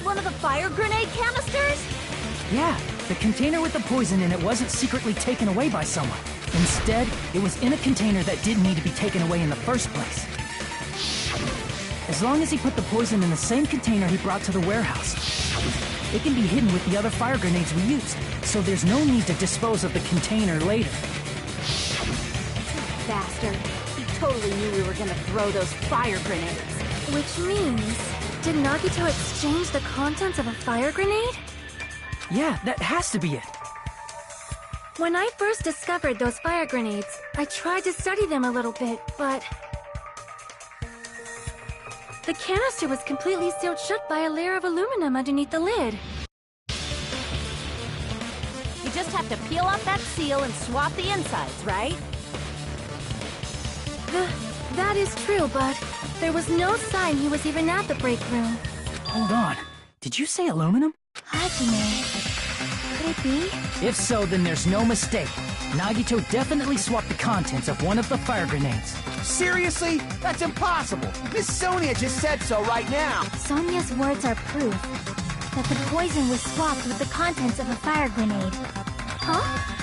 one of the fire grenade canisters? Yeah, the container with the poison in it wasn't secretly taken away by someone. Instead, it was in a container that didn't need to be taken away in the first place. As long as he put the poison in the same container he brought to the warehouse, it can be hidden with the other fire grenades we used, so there's no need to dispose of the container later. Bastard. He totally knew we were gonna throw those fire grenades. Which means, did Nagito exchange the contents of a fire grenade? Yeah, that has to be it. When I first discovered those fire grenades, I tried to study them a little bit, but the canister was completely sealed shut by a layer of aluminum underneath the lid. You just have to peel off that seal and swap the insides, right? That is true, but there was no sign he was even at the break room. Hold on. Did you say aluminum? Hajime. Could it be? If so, then there's no mistake. Nagito definitely swapped the contents of one of the fire grenades. Seriously? That's impossible! Miss Sonia just said so right now! Sonia's words are proof that the poison was swapped with the contents of a fire grenade. Huh?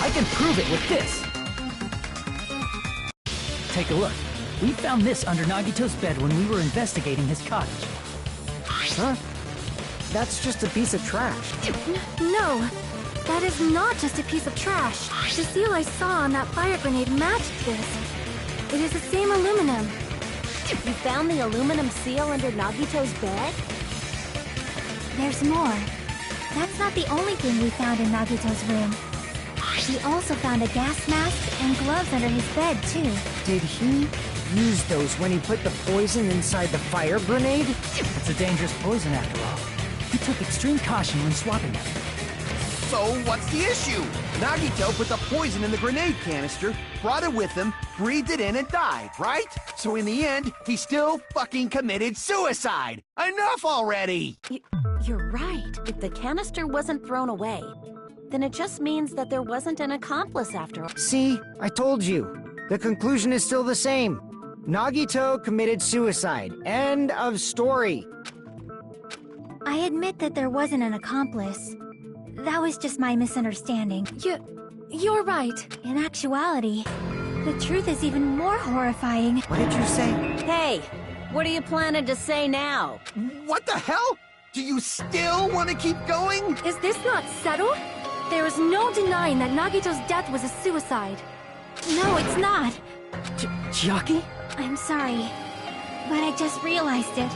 I can prove it with this. Take a look. We found this under Nagito's bed when we were investigating his cottage. Huh? That's just a piece of trash. No, that is not just a piece of trash. The seal I saw on that fire grenade matched this. It is the same aluminum. You found the aluminum seal under Nagito's bed? There's more. That's not the only thing we found in Nagito's room. We also found a gas mask and gloves under his bed, too. Did he use those when he put the poison inside the fire grenade? It's a dangerous poison after all. He took extreme caution when swapping it. So, what's the issue? Nagito put the poison in the grenade canister, brought it with him, breathed it in and died, right? So in the end, he still fucking committed suicide! Enough already! You're right. If the canister wasn't thrown away, then it just means that there wasn't an accomplice after all. See? I told you. The conclusion is still the same. Nagito committed suicide. End of story. I admit that there wasn't an accomplice. That was just my misunderstanding. You're right. In actuality, the truth is even more horrifying. What did you say? Hey, what are you planning to say now? What the hell? Do you still want to keep going? Is this not settled? There is no denying that Nagito's death was a suicide. No, it's not. Jackie? I'm sorry, but I just realized it.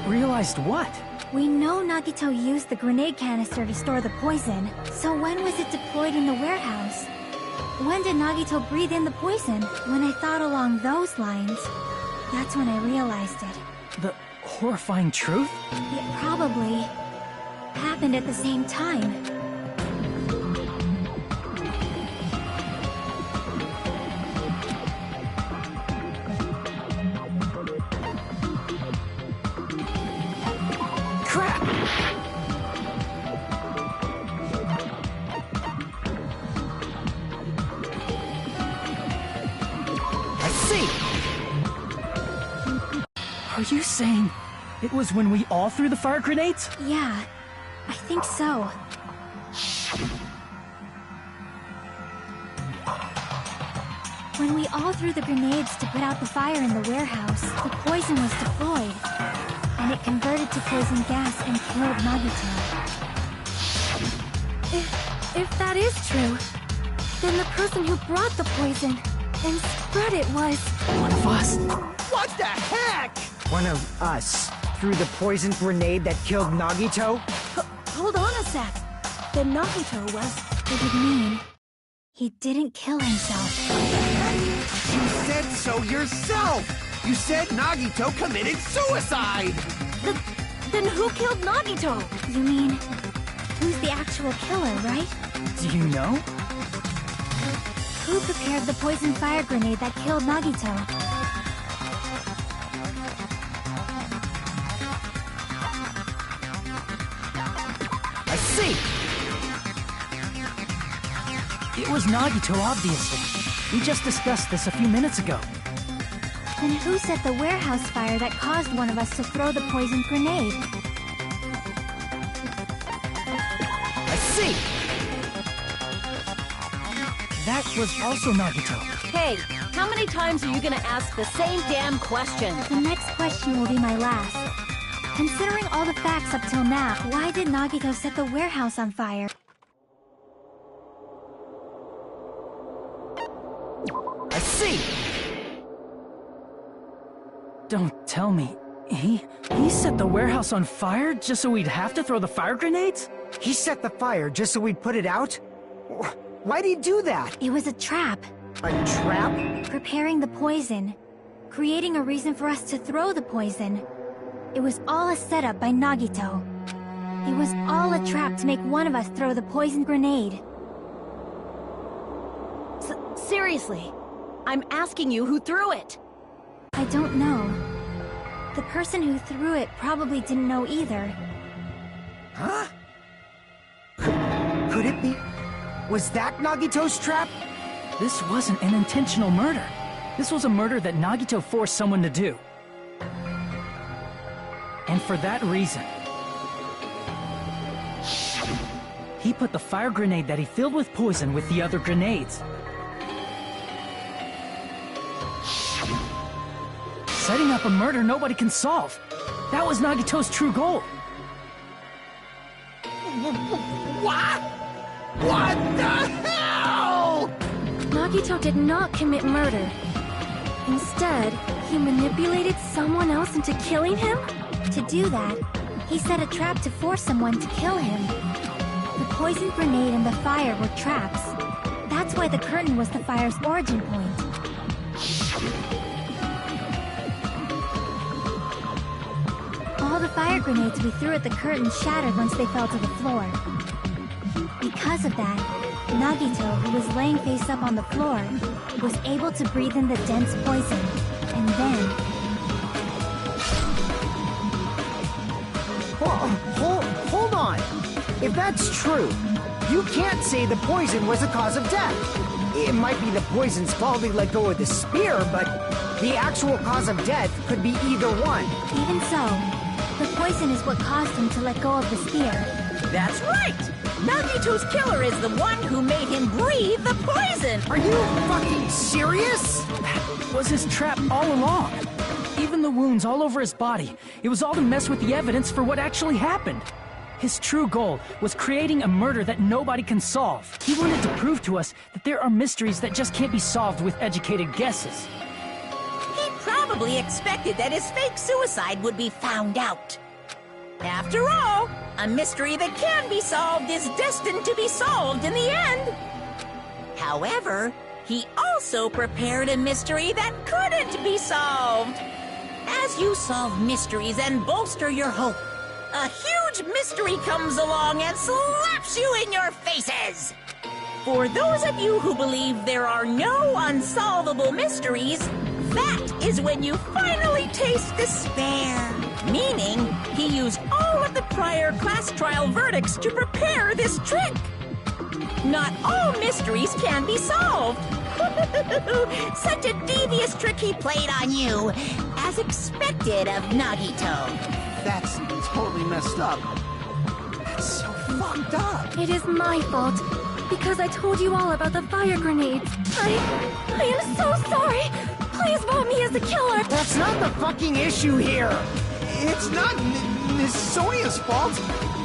Realized what? We know Nagito used the grenade canister to store the poison. So when was it deployed in the warehouse? When did Nagito breathe in the poison? When I thought along those lines, that's when I realized it. The horrifying truth? It probably happened at the same time. Are you saying it was when we all threw the fire grenades? Yeah, I think so. When we all threw the grenades to put out the fire in the warehouse, the poison was deployed, and it converted to poison gas and killed Nagito. If that is true, then the person who brought the poison and spread it was... one of us. What the heck? One of us threw the poison grenade that killed Nagito? Hold on a sec. Then Nagito was... It would mean he didn't kill himself. You said so yourself! You said Nagito committed suicide! Then who killed Nagito? You mean, who's the actual killer, right? Do you know? Who prepared the poison fire grenade that killed Nagito? see! It was Nagito, obviously. We just discussed this a few minutes ago. Then who set the warehouse fire that caused one of us to throw the poisoned grenade? I see! That was also Nagito. Hey, how many times are you gonna ask the same damn question? The next question will be my last. Considering all the facts up till now, why did Nagito set the warehouse on fire? I see! Don't tell me. He set the warehouse on fire just so we'd have to throw the fire grenades? He set the fire just so we'd put it out? Why'd he do that? It was a trap. A trap? Preparing the poison. Creating a reason for us to throw the poison. It was all a setup by Nagito. It was all a trap to make one of us throw the poisoned grenade. Seriously, I'm asking you who threw it. I don't know. The person who threw it probably didn't know either. Huh? Could it be? Was that Nagito's trap? This wasn't an intentional murder. This was a murder that Nagito forced someone to do. And for that reason, he put the fire grenade that he filled with poison with the other grenades. Setting up a murder nobody can solve. That was Nagito's true goal. What? What the hell? Nagito did not commit murder. Instead, he manipulated someone else into killing him? To do that, he set a trap to force someone to kill him. The poison grenade and the fire were traps. That's why the curtain was the fire's origin point. All the fire grenades we threw at the curtain shattered once they fell to the floor. Because of that, Nagito, who was laying face up on the floor, was able to breathe in the dense poison, and then... Hold on! If that's true, you can't say the poison was the cause of death. It might be the poison's fault he let go of the spear, but the actual cause of death could be either one. Even so, the poison is what caused him to let go of the spear. That's right! Nagito's killer is the one who made him breathe the poison! Are you fucking serious? That was his trap all along. Even the wounds all over his body, it was all to mess with the evidence for what actually happened. His true goal was creating a murder that nobody can solve. He wanted to prove to us that there are mysteries that just can't be solved with educated guesses. He probably expected that his fake suicide would be found out. After all, a mystery that can be solved is destined to be solved in the end. However, he also prepared a mystery that couldn't be solved. As you solve mysteries and bolster your hope, a huge mystery comes along and slaps you in your faces. For those of you who believe there are no unsolvable mysteries, that is when you finally taste despair. Meaning, he used all of the prior class trial verdicts to prepare this trick. Not all mysteries can be solved. Such a devious trick he played on you, as expected of Nagito. That's totally messed up. That's so fucked up. It is my fault, because I told you all about the fire grenades. I am so sorry. Please vote me as the killer. That's not the fucking issue here. It's not Miss Sonia's fault.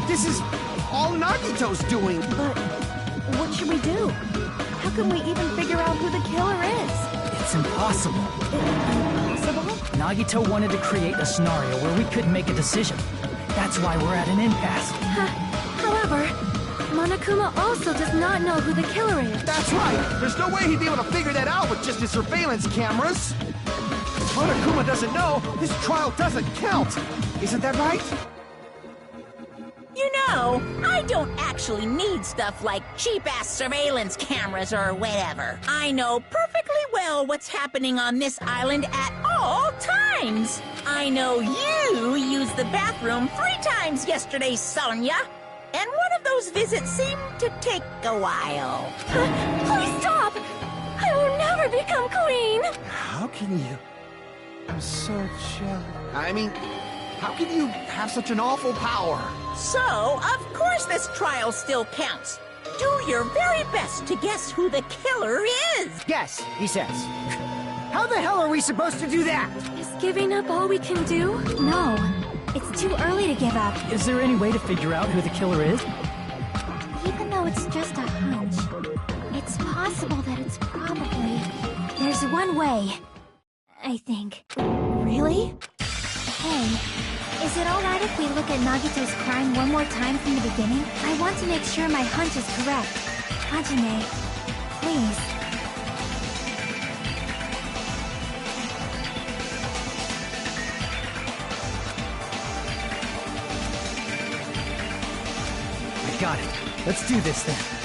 This is all Nagito's doing. But what should we do? How can we even figure out who the killer is? It's impossible. Impossible? Nagito wanted to create a scenario where we couldn't make a decision. That's why we're at an impasse. However, Monokuma also does not know who the killer is. That's right. There's no way he'd be able to figure that out with just his surveillance cameras. If Monokuma doesn't know, this trial doesn't count. Isn't that right? You know, I don't actually need stuff like cheap-ass surveillance cameras or whatever. I know perfectly well what's happening on this island at all times. I know you used the bathroom 3 times yesterday, Sonia. And one of those Nagito's visits seem to take a while. Please stop! I will never become queen! How can you? I'm so jealous. I mean, how can you have such an awful power? So, of course this trial still counts. Do your very best to guess who the killer is. Yes, he says. How the hell are we supposed to do that? Is giving up all we can do? No. It's too early to give up. Is there any way to figure out who the killer is? Even though it's just a hunch, it's possible that it's probably... There's one way, I think. Really? Hey, is it alright if we look at Nagito's crime one more time from the beginning? I want to make sure my hunch is correct. Hajime, please. I got it. Let's do this then.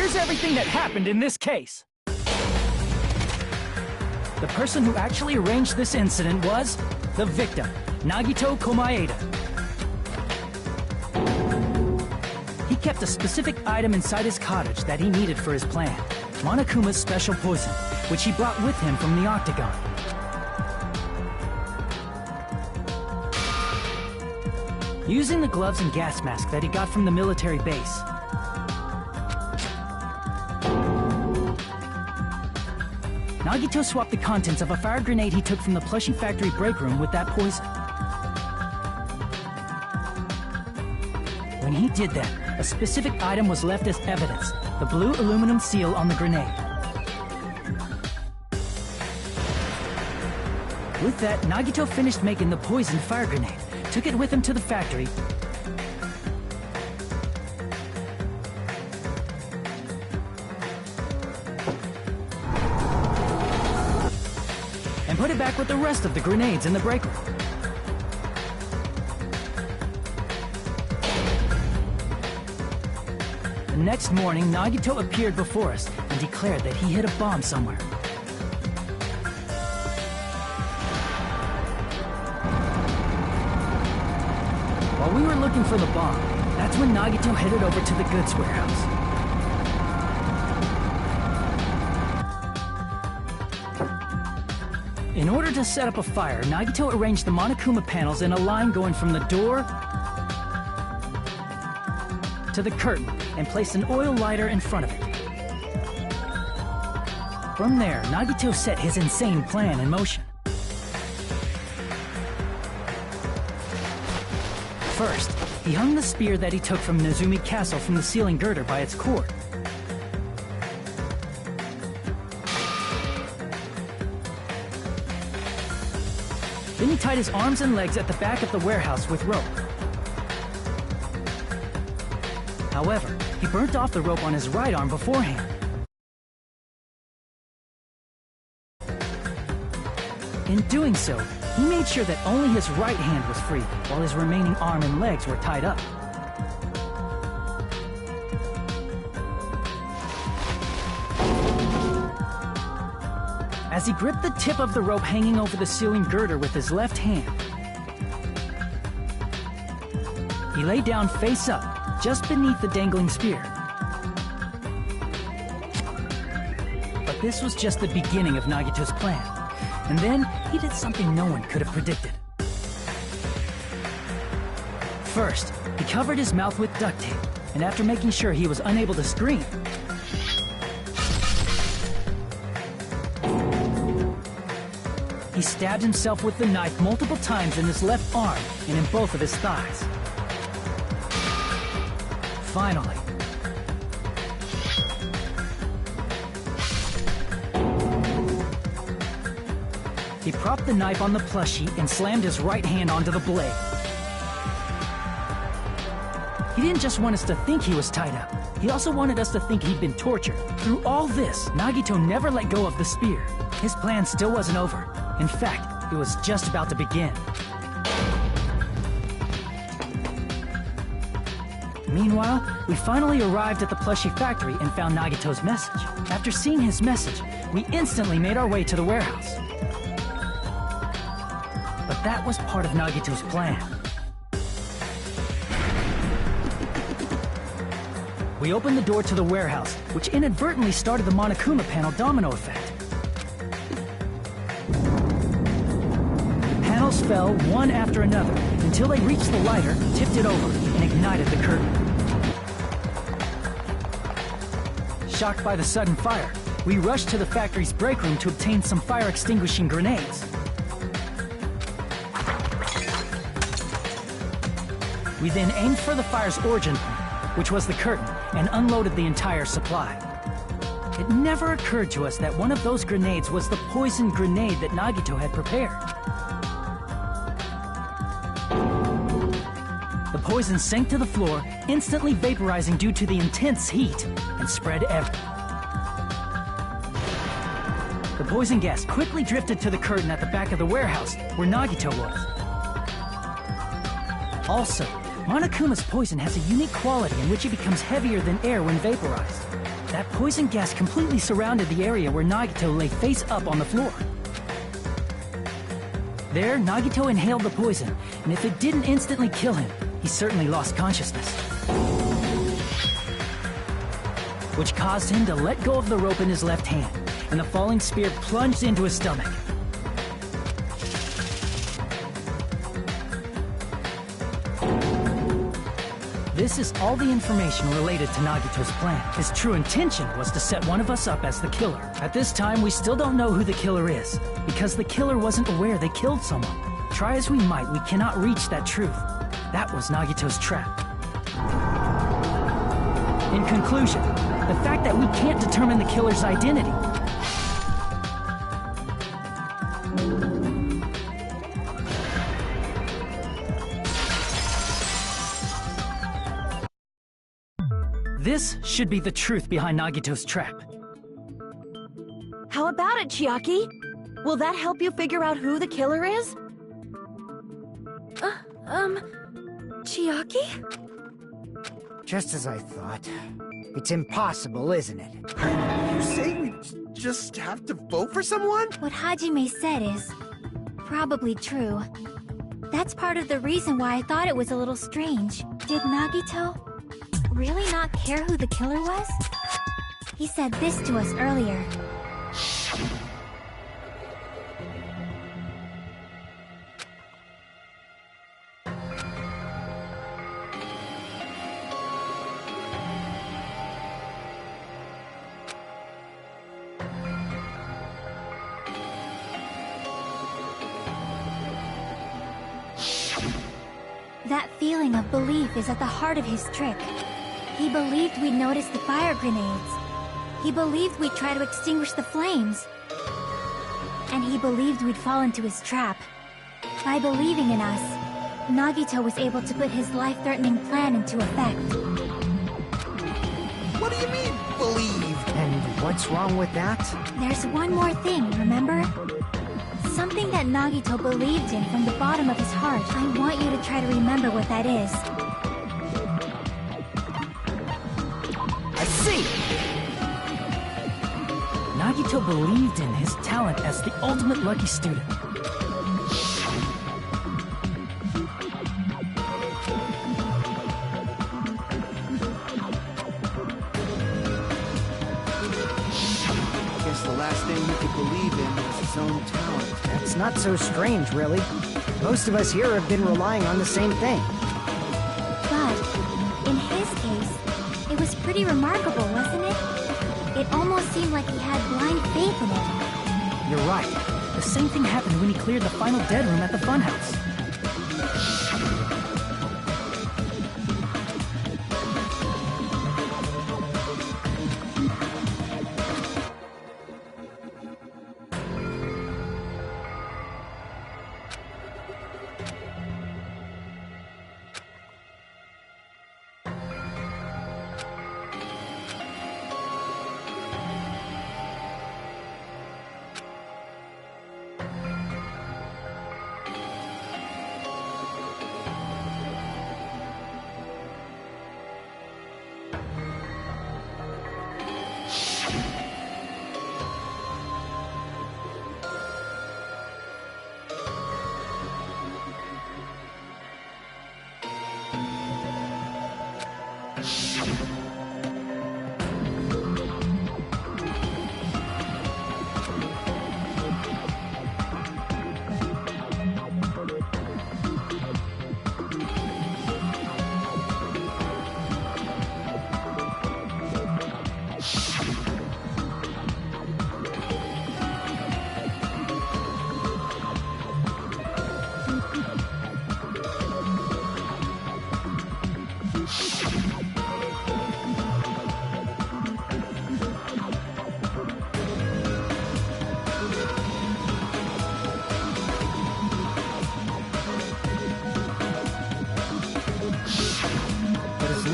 here's everything that happened in this case. The person who actually arranged this incident was the victim, Nagito Komaeda. He kept a specific item inside his cottage that he needed for his plan, Monokuma's special poison, which he brought with him from the Octagon. Using the gloves and gas mask that he got from the military base, Nagito swapped the contents of a fire grenade he took from the plushie factory break room with that poison. When he did that, a specific item was left as evidence, the blue aluminum seal on the grenade. With that, Nagito finished making the poisoned fire grenade, took it with him to the factory, and put it back with the rest of the grenades in the break room. The next morning, Nagito appeared before us and declared that he hid a bomb somewhere. While we were looking for the bomb, that's when Nagito headed over to the goods warehouse. In order to set up a fire, Nagito arranged the Monokuma panels in a line going from the door to the curtain and placed an oil lighter in front of it. From there, Nagito set his insane plan in motion. First, he hung the spear that he took from Nezumi Castle from the ceiling girder by its cord. Then he tied his arms and legs at the back of the warehouse with rope. However, he burnt off the rope on his right arm beforehand. In doing so, he made sure that only his right hand was free, while his remaining arm and legs were tied up. As he gripped the tip of the rope hanging over the ceiling girder with his left hand, he lay down face up, just beneath the dangling spear. But this was just the beginning of Nagito's plan. And then, he did something no one could have predicted. First, he covered his mouth with duct tape, and after making sure he was unable to scream, he stabbed himself with the knife multiple times in his left arm and in both of his thighs. Finally, he propped the knife on the plushie and slammed his right hand onto the blade. He didn't just want us to think he was tied up. He also wanted us to think he'd been tortured. Through all this, Nagito never let go of the spear. His plan still wasn't over. In fact, it was just about to begin. Meanwhile, we finally arrived at the plushie factory and found Nagito's message. After seeing his message, we instantly made our way to the warehouse. But that was part of Nagito's plan. We opened the door to the warehouse, which inadvertently started the Monokuma panel domino effect. The panels fell one after another until they reached the lighter, tipped it over, and ignited the curtain. Shocked by the sudden fire, we rushed to the factory's break room to obtain some fire-extinguishing grenades. We then aimed for the fire's origin point, which was the curtain, and unloaded the entire supply. It never occurred to us that one of those grenades was the poison grenade that Nagito had prepared. The poison sank to the floor, instantly vaporizing due to the intense heat, and spread everywhere. The poison gas quickly drifted to the curtain at the back of the warehouse, where Nagito was. Also, Monokuma's poison has a unique quality in which it becomes heavier than air when vaporized. That poison gas completely surrounded the area where Nagito lay face up on the floor. There, Nagito inhaled the poison, and if it didn't instantly kill him, he certainly lost consciousness. Which caused him to let go of the rope in his left hand, and the falling spear plunged into his stomach. This is all the information related to Nagito's plan. His true intention was to set one of us up as the killer. At this time, we still don't know who the killer is, because the killer wasn't aware they killed someone. Try as we might, we cannot reach that truth. That was Nagito's trap. In conclusion, the fact that we can't determine the killer's identity. This should be the truth behind Nagito's trap. How about it, Chiaki? Will that help you figure out who the killer is? Chiaki? Just as I thought. It's impossible, isn't it? You say we just have to vote for someone? What Hajime said is probably true. That's part of the reason why I thought it was a little strange. Did Nagito really not care who the killer was? He said this to us earlier. That feeling of belief is at the heart of his trick. He believed we'd notice the fire grenades. He believed we'd try to extinguish the flames. And he believed we'd fall into his trap. By believing in us, Nagito was able to put his life-threatening plan into effect. What do you mean, believe? And what's wrong with that? There's one more thing, remember? Something that Nagito believed in from the bottom of his heart. I want you to try to remember what that is. I see! Nagito believed in his talent as the ultimate lucky student. Guess the last thing he could believe in was his own talent. That's not so strange, really. Most of us here have been relying on the same thing. But, in his case, it was pretty remarkable, wasn't it? It almost seemed like he had blind faith in it. You're right. The same thing happened when he cleared the final dead room at the funhouse.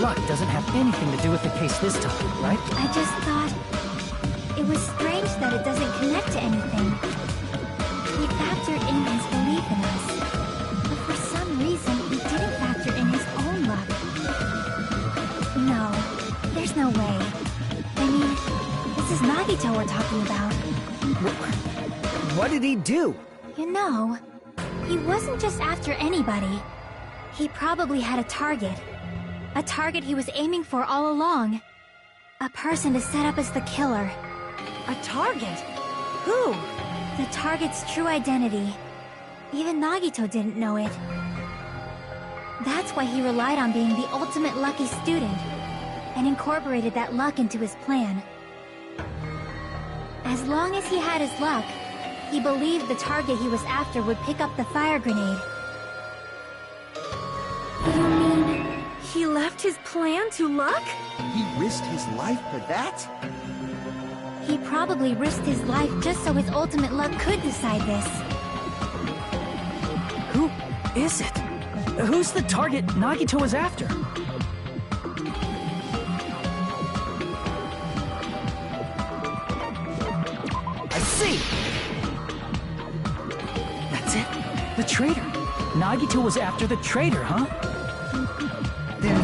Luck doesn't have anything to do with the case this time, right? I just thought it was strange that it doesn't connect to anything. He factored in his belief in us, but for some reason he didn't factor in his own luck. No, there's no way. I mean, Nagito we're talking about. What did he do? You know, he wasn't just after anybody. He probably had a target. A target he was aiming for all along. A person to set up as the killer. A target? Who? The target's true identity. Even Nagito didn't know it. That's why he relied on being the ultimate lucky student, and incorporated that luck into his plan. As long as he had his luck, he believed the target he was after would pick up the fire grenade. You mean he left his plan to luck? He risked his life for that? He probably risked his life just so his ultimate luck could decide this. Who is it? Who's the target Nagito was after? I see! That's it. The traitor. Nagito was after the traitor, huh? Then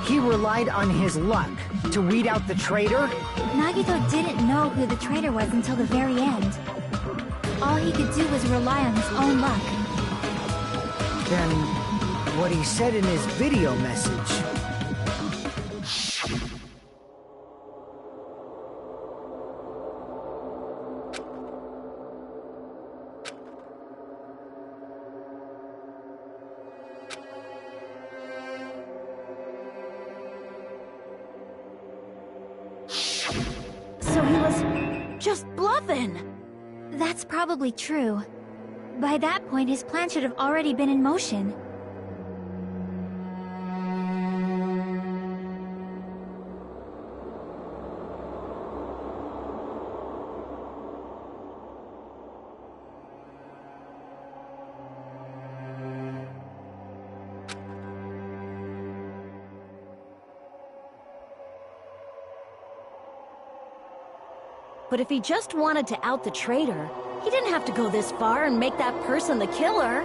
he relied on his luck to weed out the traitor? Nagito didn't know who the traitor was until the very end. All he could do was rely on his own luck. Then what he said in his video message. So he was just bluffing. That's probably true. By that point, his plan should have already been in motion. But if he just wanted to out the traitor, he didn't have to go this far and make that person the killer.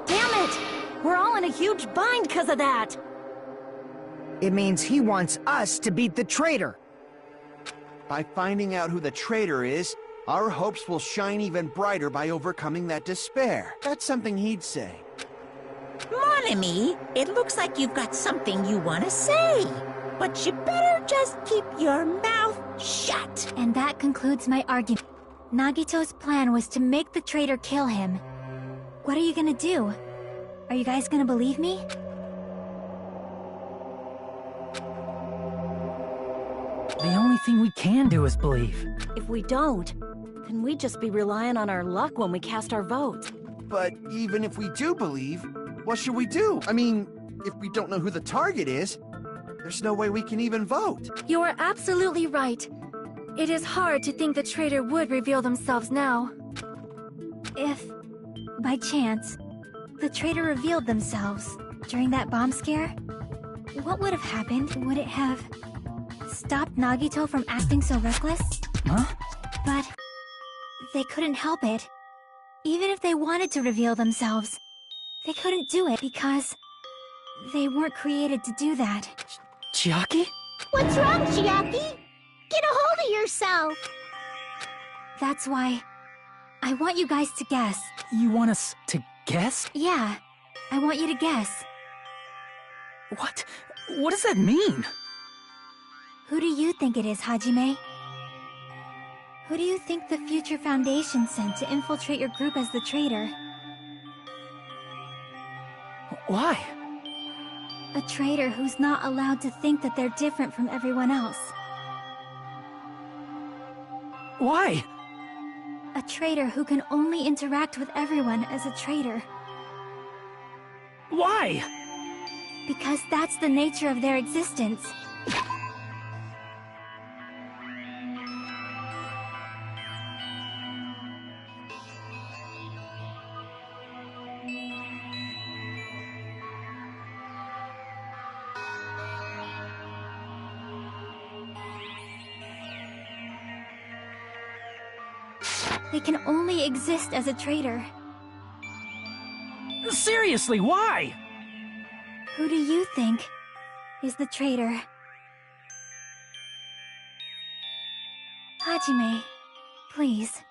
Damn it! We're all in a huge bind because of that! It means he wants us to beat the traitor. By finding out who the traitor is, our hopes will shine even brighter by overcoming that despair. That's something he'd say. Mon ami, it looks like you've got something you want to say. But you better just keep your mouth shut. And that concludes my argument. Nagito's plan was to make the traitor kill him. What are you gonna do? Are you guys gonna believe me? The only thing we can do is believe. If we don't, then we'd just be relying on our luck when we cast our vote. But even if we do believe, what should we do? I mean, if we don't know who the target is, there's no way we can even vote. You are absolutely right. It is hard to think the traitor would reveal themselves now. If, by chance, the traitor revealed themselves during that bomb scare, what would have happened? Would it have stopped Nagito from acting so reckless? Huh? But they couldn't help it. Even if they wanted to reveal themselves, they couldn't do it because they weren't created to do that. Chiaki? What's wrong, Chiaki? Get a hold of yourself! That's why I want you guys to guess. You want us to guess? Yeah, I want you to guess. What? What does that mean? Who do you think it is, Hajime? Who do you think the Future Foundation sent to infiltrate your group as the traitor? Why? A traitor who's not allowed to think that they're different from everyone else. Why? A traitor who can only interact with everyone as a traitor. Why? Because that's the nature of their existence. They can only exist as a traitor. Seriously, why? Who do you think is the traitor? Hajime, please.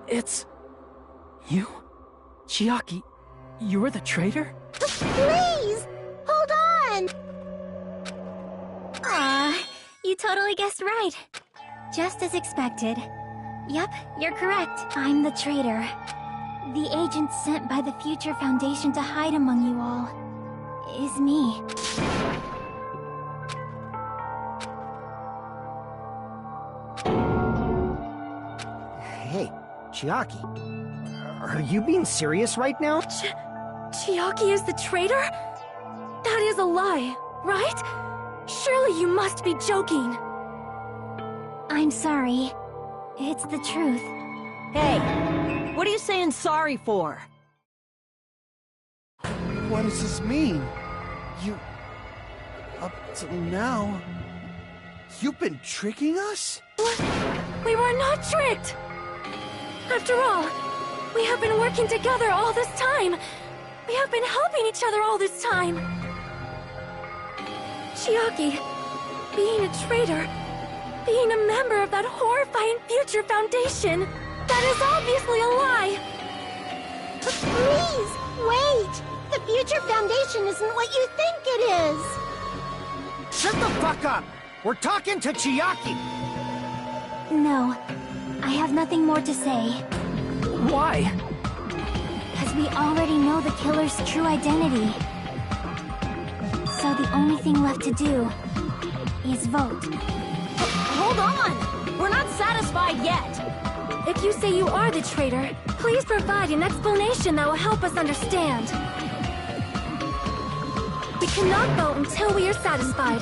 It's... you? Chiaki, you're the traitor? Please! Hold on! You totally guessed right. Just as expected. Yep, you're correct. I'm the traitor. The agent sent by the Future Foundation to hide among you all is me. Hey, Chiaki. Are you being serious right now? Chiaki is the traitor? That is a lie, right? Surely you must be joking. I'm sorry. It's the truth. Hey, what are you saying sorry for? What does this mean? Up till now, you've been tricking us? We were not tricked! After all, we have been working together all this time. We have been helping each other all this time. Chiaki, being a traitor, being a member of that horrifying Future Foundation, that is obviously a lie! Please, wait! The Future Foundation isn't what you think it is! Shut the fuck up! We're talking to Chiaki! No, I have nothing more to say. Why? Because we already know the killer's true identity. So the only thing left to do is vote. Hold on! We're not satisfied yet! If you say you are the traitor, Please provide an explanation that will help us understand. We cannot go until we are satisfied.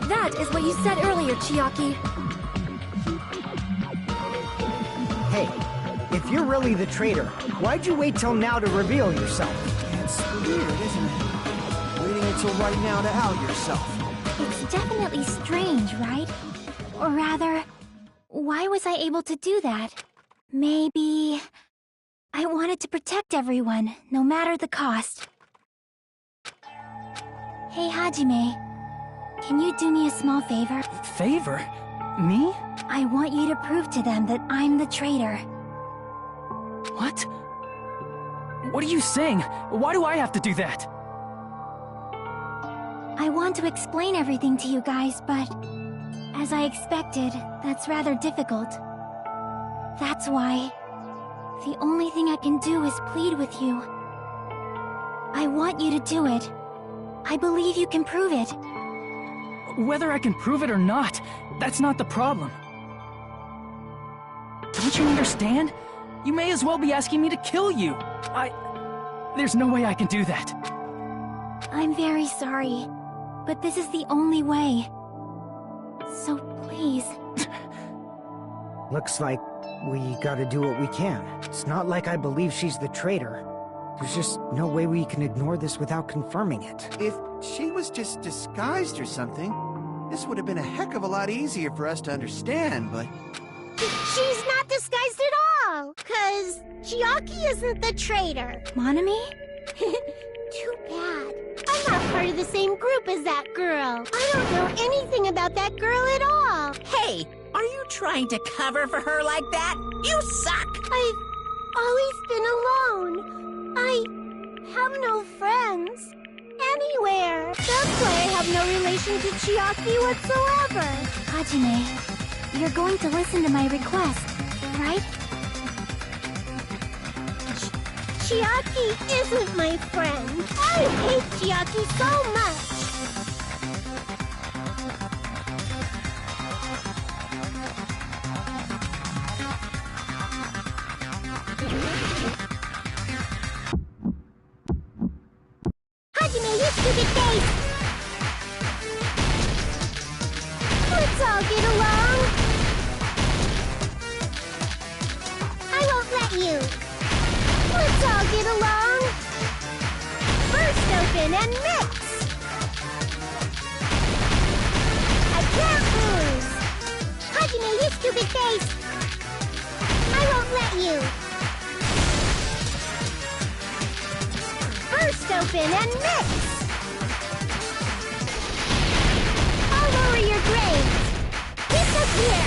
That is what you said earlier, Chiaki. Hey, if you're really the traitor, why'd you wait till now to reveal yourself? It's weird, isn't it? Waiting until right now to out yourself. It's definitely strange, right? Or rather, why was I able to do that? Maybe... I wanted to protect everyone, no matter the cost. Hey, Hajime. Can you do me a small favor? Favor? Me? I want you to prove to them that I'm the traitor. What? What are you saying? Why do I have to do that? I want to explain everything to you guys, but... as I expected, that's rather difficult. That's why... the only thing I can do is plead with you. I want you to do it. I believe you can prove it. Whether I can prove it or not, that's not the problem. Don't you understand? You may as well be asking me to kill you. There's no way I can do that. I'm very sorry, but this is the only way. So please. Looks like we gotta do what we can. It's not like I believe she's the traitor. There's just no way we can ignore this without confirming it. If she was just disguised or something, this would have been a heck of a lot easier for us to understand, but... She's not disguised at all, 'cause Chiaki isn't the traitor. Monami? Too bad. I'm not part of the same group as that girl. I don't know anything about that girl at all. Hey, are you trying to cover for her like that? You suck! I've always been alone. I have no friends. Anywhere. That's why I have no relation to Chiaki whatsoever. Hajime, you're going to listen to my request, right? Chiaki isn't my friend. I hate Chiaki so much. Hajime, you stupid face! Let's all get along. I won't let you. Let's all get along. First open and mix. I can't lose. Hajime, you stupid face. I won't let you. First open and mix. I'll lower your grades. Disappear.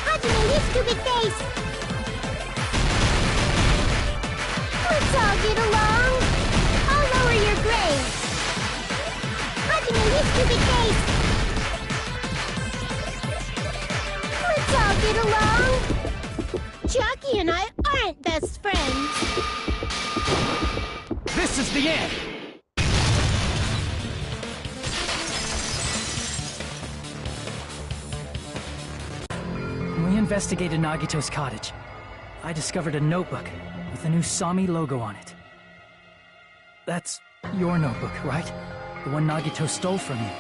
Hajime, you stupid face. Let's all get along. I'll lower your grades. Hajime, you stupid face. Let's all get along. Chiaki and I aren't best friends. This is the end! When we investigated Nagito's cottage, I discovered a notebook with a new Sami logo on it. That's your notebook, right? The one Nagito stole from you.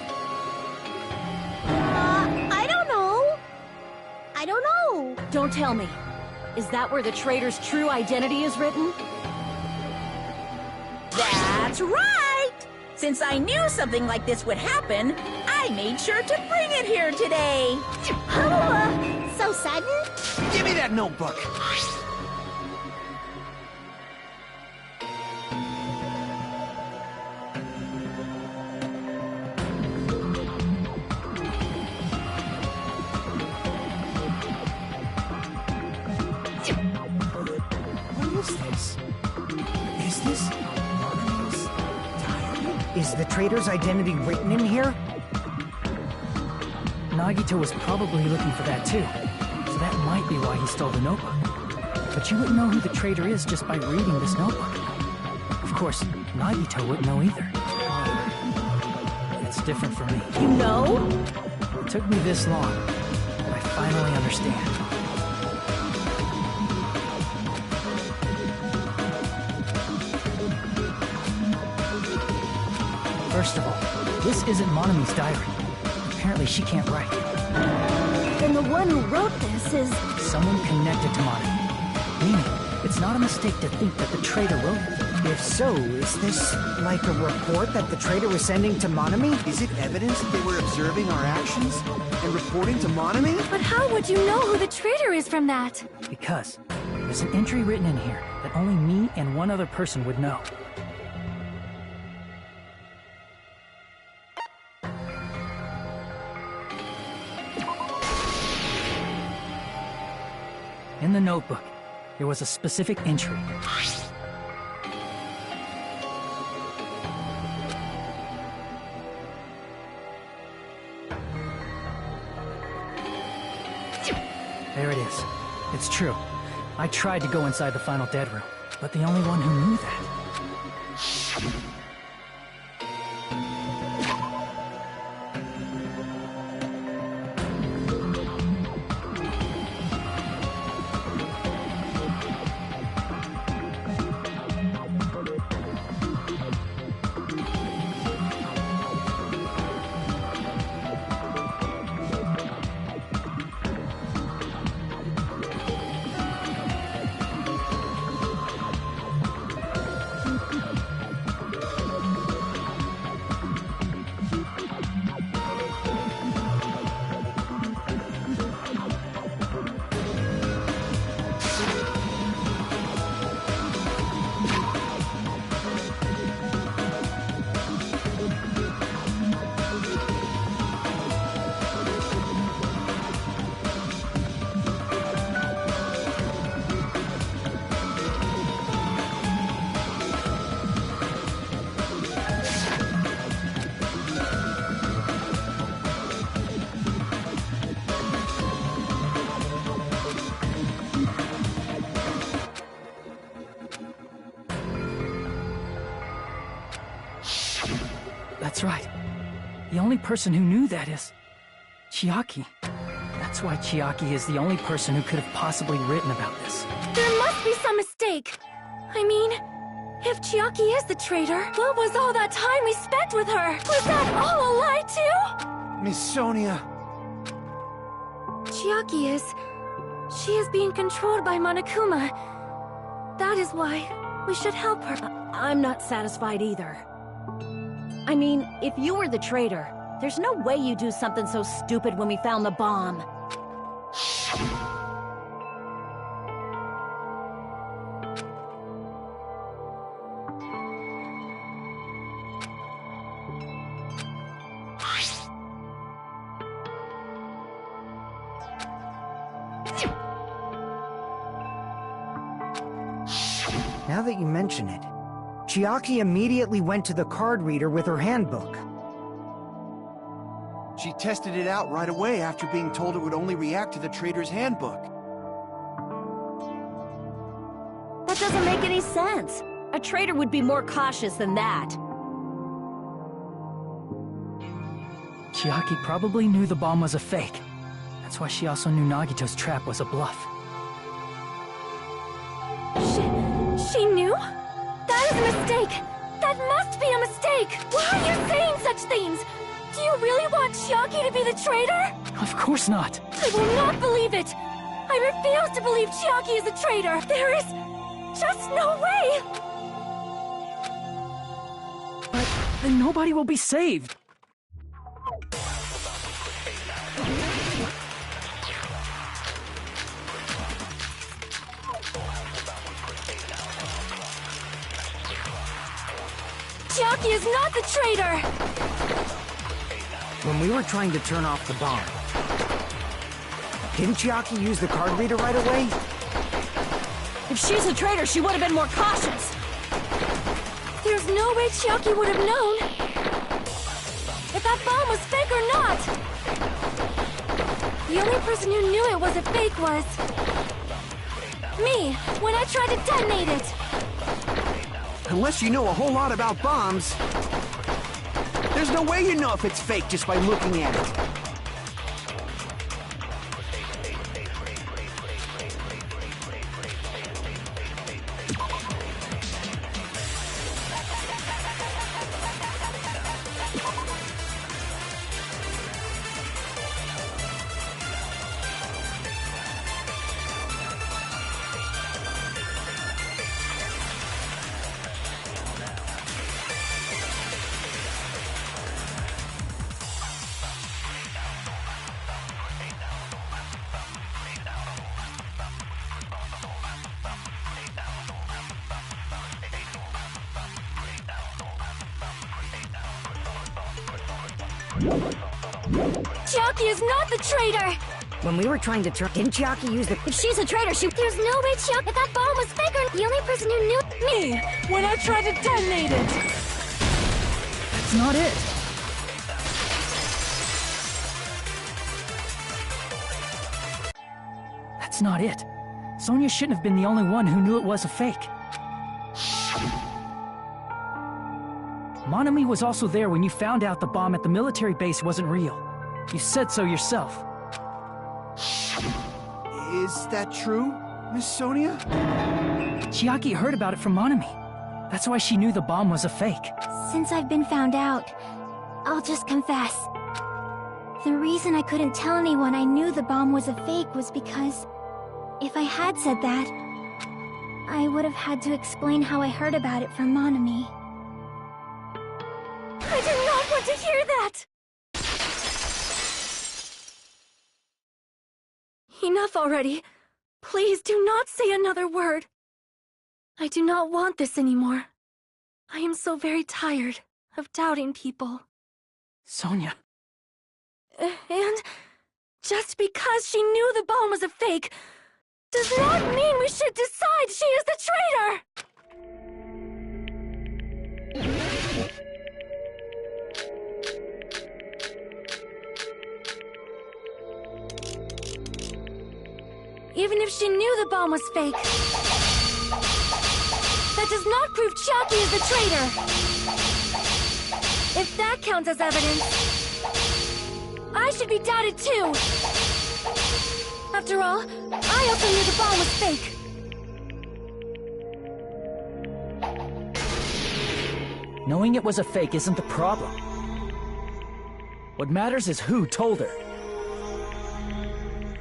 I don't know. I don't know. Don't tell me. Is that where the traitor's true identity is written? That's right! Since I knew something like this would happen, I made sure to bring it here today. So sudden? Give me that notebook! What is this? Is this... Is the traitor's identity written in here? Nagito was probably looking for that too, so that might be why he stole the notebook. But you wouldn't know who the traitor is just by reading this notebook. Of course, Nagito wouldn't know either. However, it's different for me. You know? It took me this long, but I finally understand. First of all, this isn't Monami's diary. Apparently she can't write. Then the one who wrote this is... Someone connected to Monami. Meaning, it's not a mistake to think that the traitor wrote it. If so, is this like a report that the traitor was sending to Monami? Is it evidence that they were observing our actions and reporting to Monami? But how would you know who the traitor is from that? Because there's an entry written in here that only me and one other person would know. In the notebook, there was a specific entry. There it is. It's true. I tried to go inside the final dead room, but the only one who knew that... That's right. The only person who knew that is... Chiaki. That's why Chiaki is the only person who could have possibly written about this. There must be some mistake. I mean, if Chiaki is the traitor, what was all that time we spent with her? Was that all a lie too? Miss Sonia... Chiaki is... She is being controlled by Monokuma. That is why we should help her. I'm not satisfied either. I mean, if you were the traitor, there's no way you'd do something so stupid when we found the bomb. Now that you mention it, Chiaki immediately went to the card reader with her handbook. She tested it out right away after being told it would only react to the traitor's handbook. That doesn't make any sense. A traitor would be more cautious than that. Chiaki probably knew the bomb was a fake. That's why she also knew Nagito's trap was a bluff. She knew? That is a mistake! That must be a mistake! Why are you saying such things? Do you really want Chiaki to be the traitor? Of course not! I will not believe it! I refuse to believe Chiaki is a traitor! There is just no way! But then nobody will be saved! Chiaki is not the traitor! When we were trying to turn off the bomb, didn't Chiaki use the card reader right away? If she's a traitor, she would have been more cautious. There's no way Chiaki would have known if that bomb was fake or not! The only person who knew it was a fake was... me, when I tried to detonate it! Unless you know a whole lot about bombs, there's no way you know if it's fake just by looking at it. Chiaki is not the traitor! When we were trying to turn, didn't Chiaki use the... If she's a traitor, There's no way Chiaki... If that bomb was fake or... The only person who knew... Me! When I tried to detonate it! That's not it! That's not it. Sonia shouldn't have been the only one who knew it was a fake. Monami was also there when you found out the bomb at the military base wasn't real. You said so yourself. Is that true, Miss Sonia? Chiaki heard about it from Monami. That's why she knew the bomb was a fake. Since I've been found out, I'll just confess. The reason I couldn't tell anyone I knew the bomb was a fake was because if I had said that, I would have had to explain how I heard about it from Monami. I do not want to hear that! Enough already. Please do not say another word. I do not want this anymore. I am so very tired of doubting people. Sonia. And just because she knew the bomb was a fake does not mean we should decide she is the traitor! Even if she knew the bomb was fake, that does not prove Chiaki is the traitor! If that counts as evidence, I should be doubted too! After all, I also knew the bomb was fake! Knowing it was a fake isn't the problem. What matters is who told her.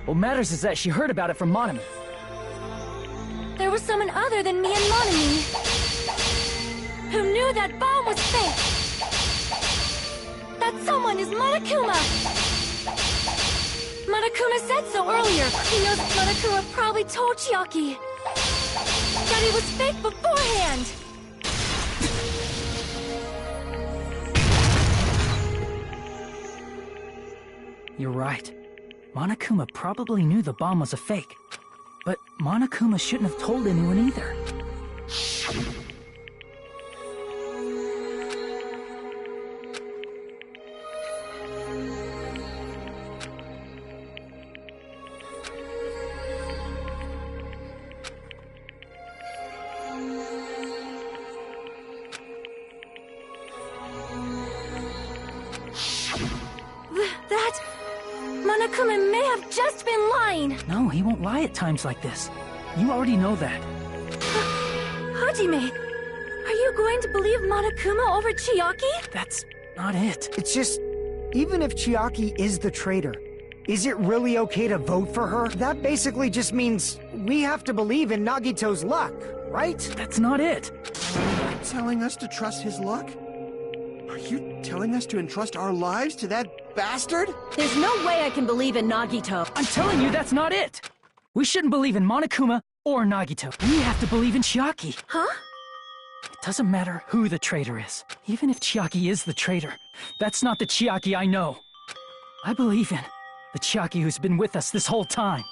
What matters is that she heard about it from Monami. There was someone other than me and Monami who knew that bomb was fake! That someone is Monokuma! Monokuma said so earlier. He knows Monokuma probably told Chiaki that it was fake beforehand! You're right. Monokuma probably knew the bomb was a fake. But Monokuma shouldn't have told anyone either. Monokuma may have just been lying! No, he won't lie at times like this. You already know that. Hajime, are you going to believe Monokuma over Chiaki? That's not it. It's just, even if Chiaki is the traitor, is it really okay to vote for her? That basically just means we have to believe in Nagito's luck, right? That's not it. Are you telling us to trust his luck? Are you telling us to entrust our lives to that bastard? There's no way I can believe in Nagito. I'm telling you that's not it. We shouldn't believe in Monokuma or Nagito. We have to believe in Chiaki. Huh? It doesn't matter who the traitor is. Even if Chiaki is the traitor, that's not the Chiaki I know. I believe in the Chiaki who's been with us this whole time.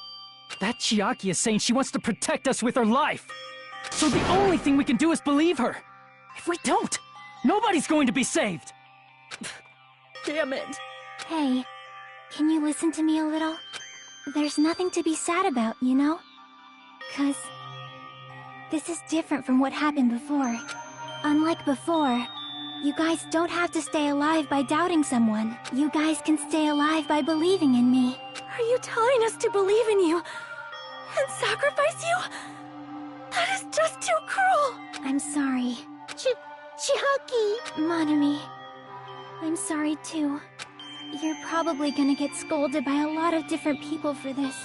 That Chiaki is saying she wants to protect us with her life. So the only thing we can do is believe her. If we don't, nobody's going to be saved. Damn it. Hey, can you listen to me a little? There's nothing to be sad about, you know? 'Cause this is different from what happened before. Unlike before, you guys don't have to stay alive by doubting someone. You guys can stay alive by believing in me. Are you telling us to believe in you and sacrifice you? That is just too cruel! I'm sorry. Chiaki! Monami, I'm sorry too. You're probably gonna get scolded by a lot of different people for this.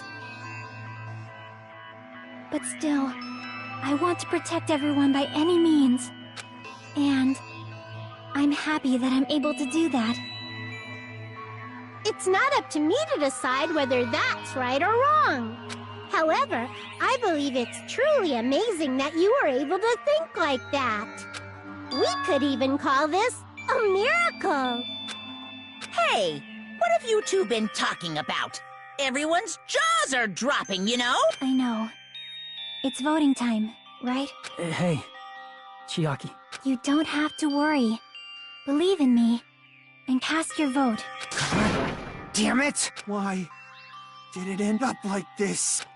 But still, I want to protect everyone by any means. And I'm happy that I'm able to do that. It's not up to me to decide whether that's right or wrong. However, I believe it's truly amazing that you were able to think like that. We could even call this a miracle. Hey, Hey, what have you two been talking about? Everyone's jaws are dropping, you know? I know. It's voting time, right? Hey, Chiaki. You don't have to worry. Believe in me, and cast your vote. God damn it! Why did it end up like this?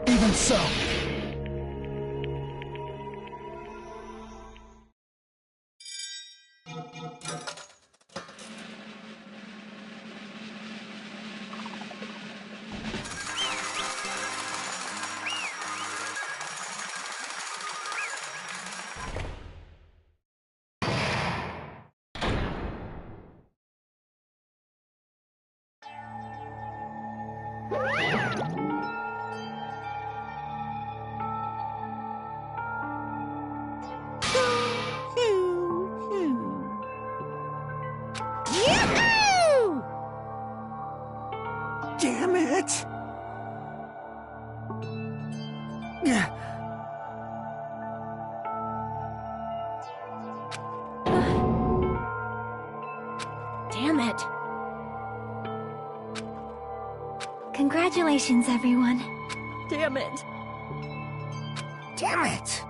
Even so. Yahoo! Damn it! Damn it. Congratulations, everyone. Damn it. Damn it!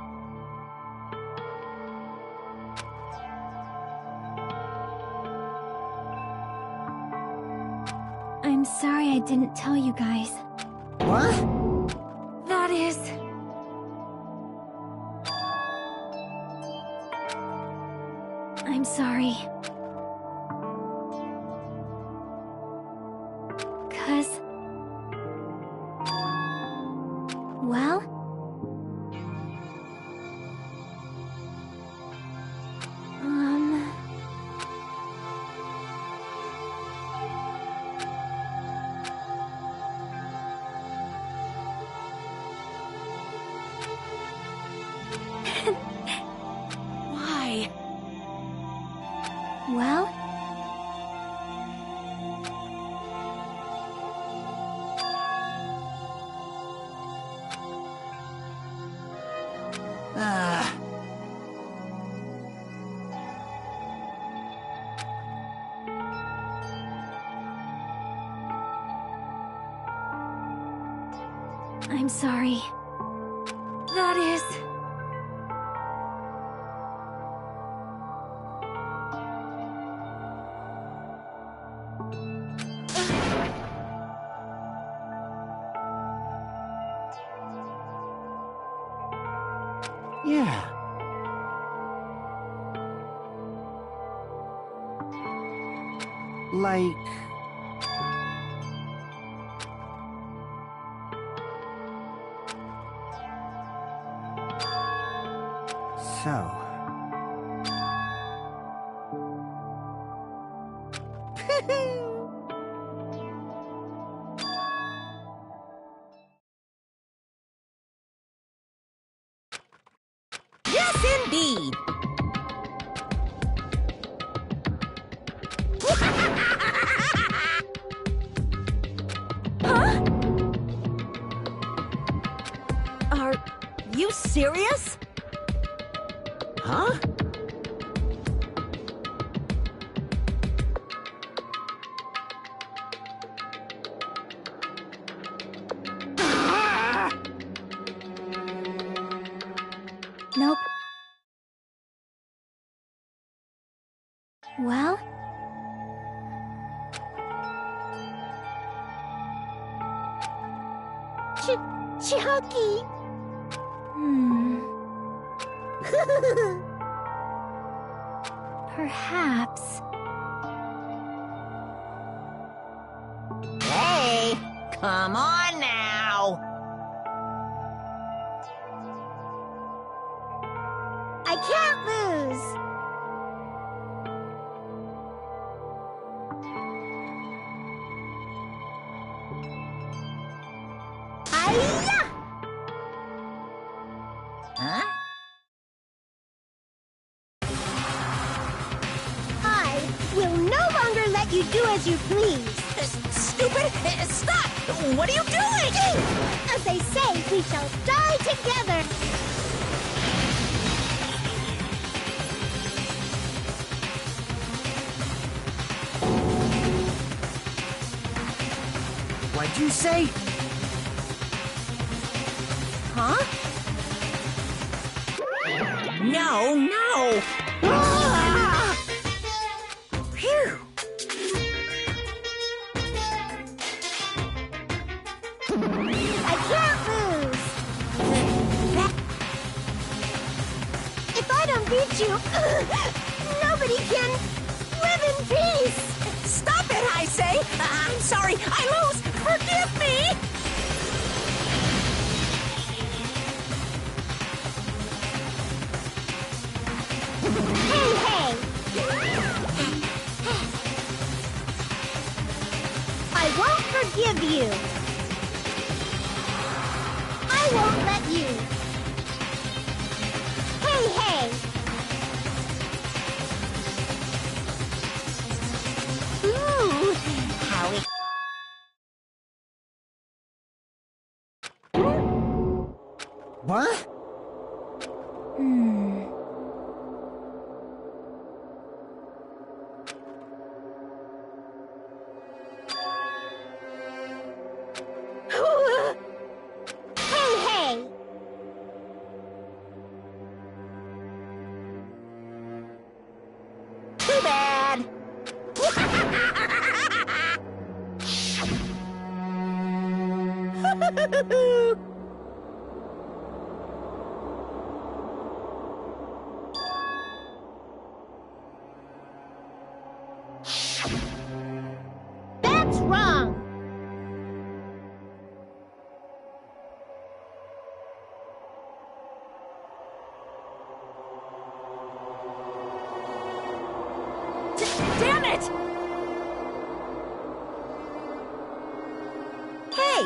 I'm sorry I didn't tell you guys. What? That is... I'm sorry. 'Cause... well... Why? well... I'm sorry. that is... Yeah. Like... so... Yes, indeed. Are you serious? Huh? Nope. Well... Chiaki! Hmm... Perhaps. Hey, come on now. I can't lose. Hi-ya! Huh? I will no longer let you do as you please. Stupid! Stop! What are you doing? As they say, we shall die together. What'd you say? Huh? No, no! Ah! Phew! I can't lose. If I don't beat you, nobody can live in peace. Stop it, I say! I'm sorry, I lose! Forgive me! Hey, hey! I won't forgive you. I won't let you. Hey, hey! Ooh, how it... What? Hey, hey! Too bad! That's wrong! Damn it! Hey,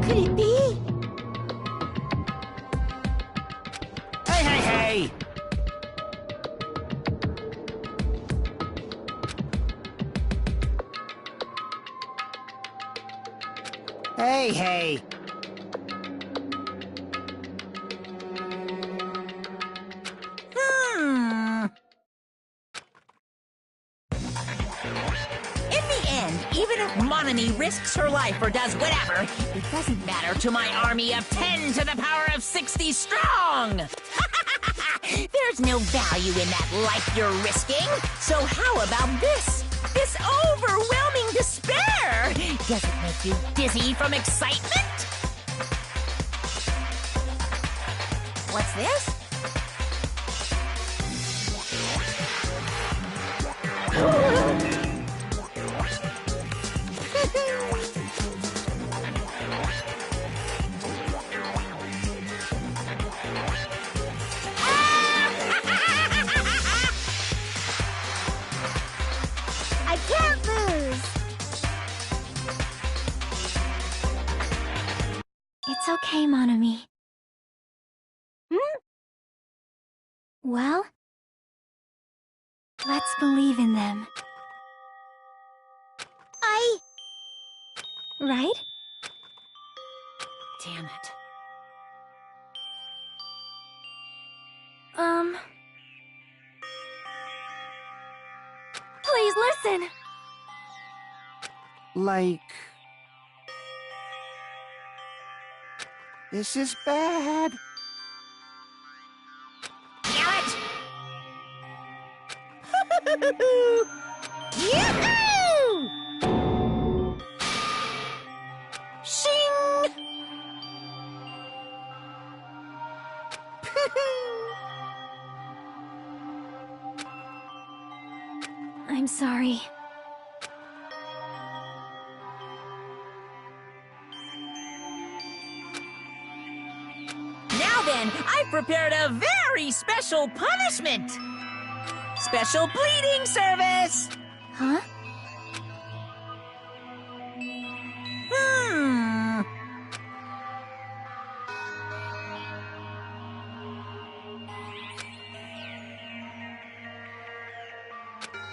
Could it be? Hey, hey, hey! Hey, hey! In the end, even if Monami risks her life or does whatever, it doesn't matter to my army of 10 to the power of 60 strong! There's no value in that life you're risking. So how about this? This overwhelming despair! Does it make you dizzy from excitement? What's this? I can't lose. It's okay, Monami. Well, let's believe in them. Right? Damn it. Please listen! Like... This is bad. Damn it! Yahoo! I'm sorry. Now then, I've prepared a very special punishment. Special bleeding service. Huh?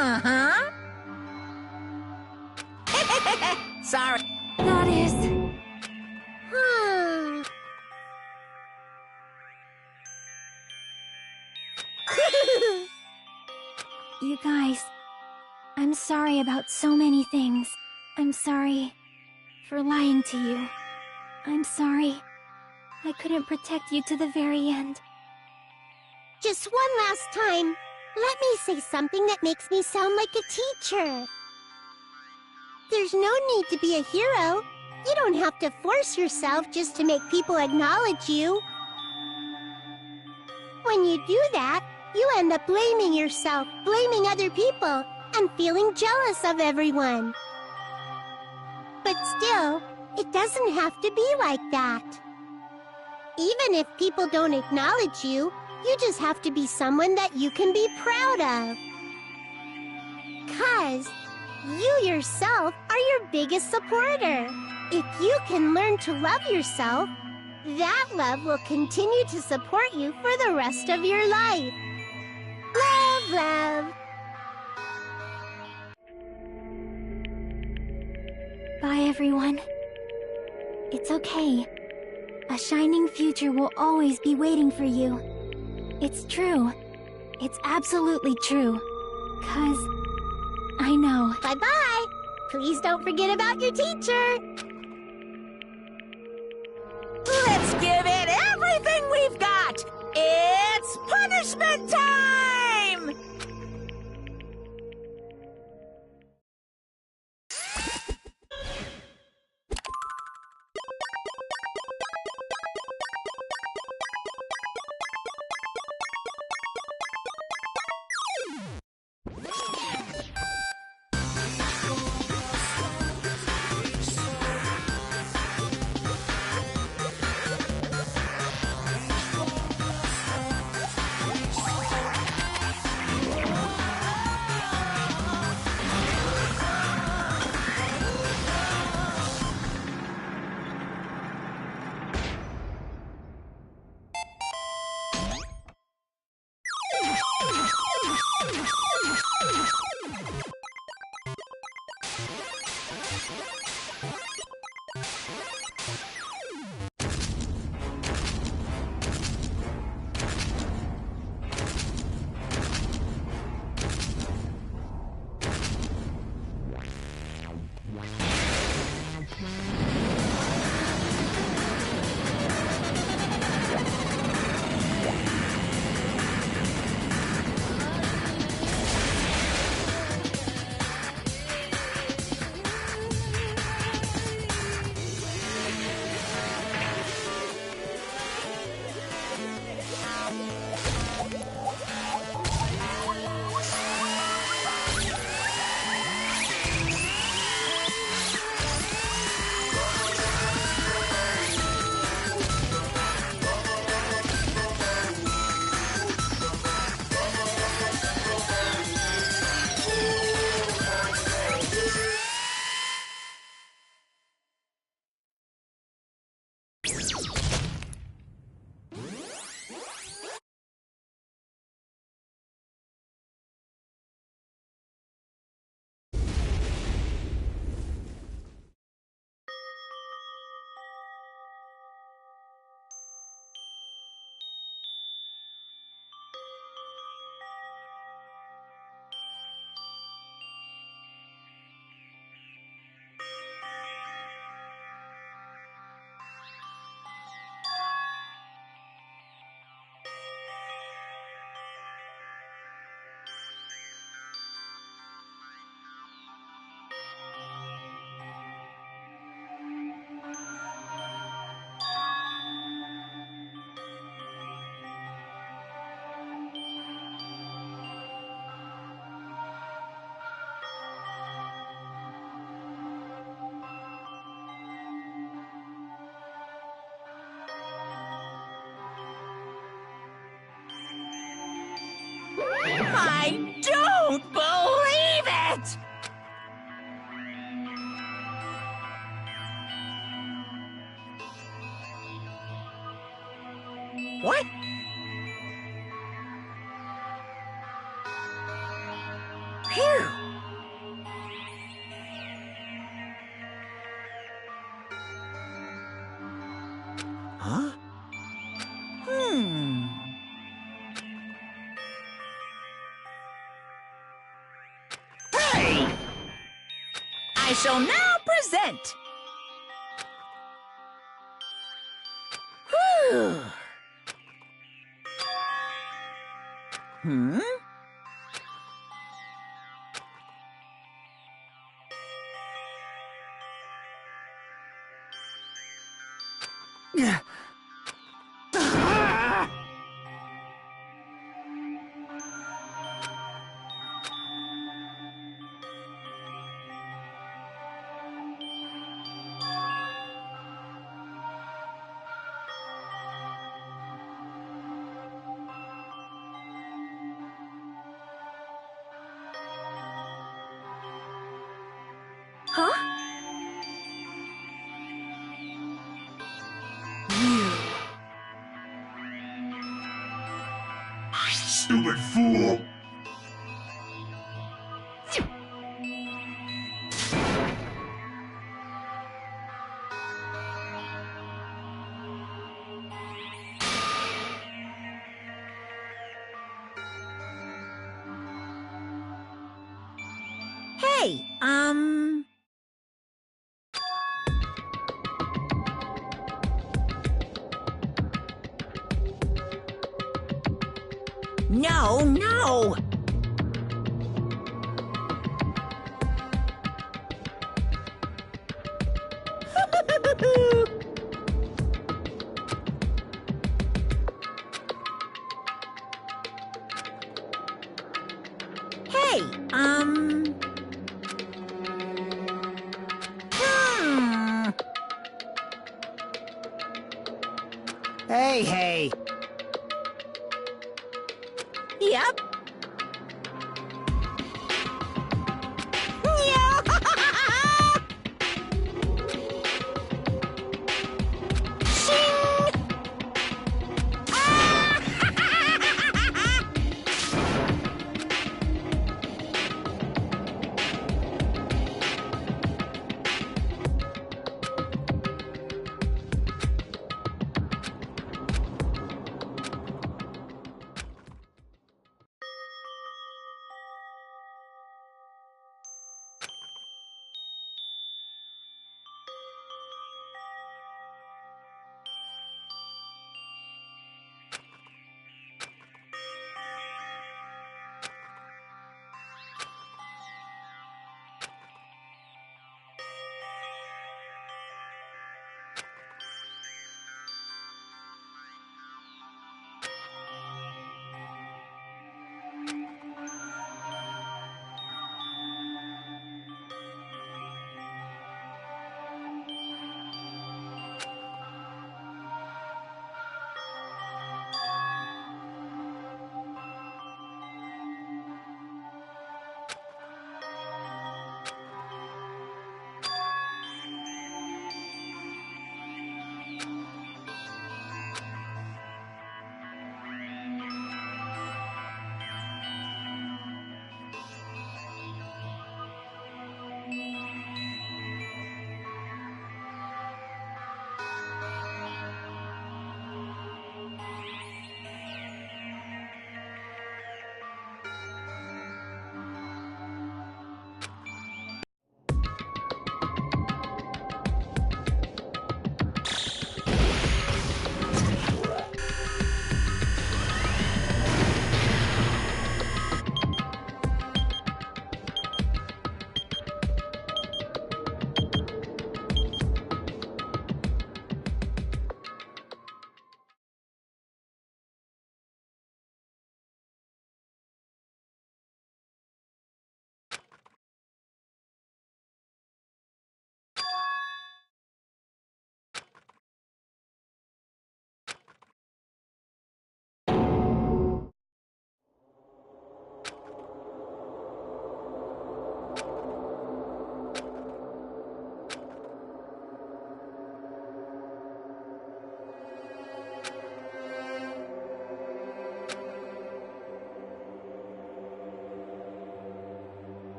Uh-huh. Sorry. That is... You guys, I'm sorry about so many things. I'm sorry for lying to you. I'm sorry I couldn't protect you to the very end. Just one last time, let me say something that makes me sound like a teacher. There's no need to be a hero. You don't have to force yourself just to make people acknowledge you. When you do that, you end up blaming yourself, blaming other people, and feeling jealous of everyone. But still, it doesn't have to be like that. Even if people don't acknowledge you, you just have to be someone that you can be proud of. 'Cause you yourself are your biggest supporter. If you can learn to love yourself, that love will continue to support you for the rest of your life. Love, love. Bye, everyone. It's okay. A shining future will always be waiting for you. It's true. It's absolutely true. 'Cause I know. Bye-bye. Please don't forget about your teacher. Let's give it everything we've got. It's punishment time! I don't believe it! What? Phew. Huh? Hey! I shall now present. Whew. Hmm? Yeah. Huh? Stupid fool! Hey, No, no! Hey, Hey. Yep. Yeah. Shing! Ah!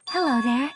Hello there.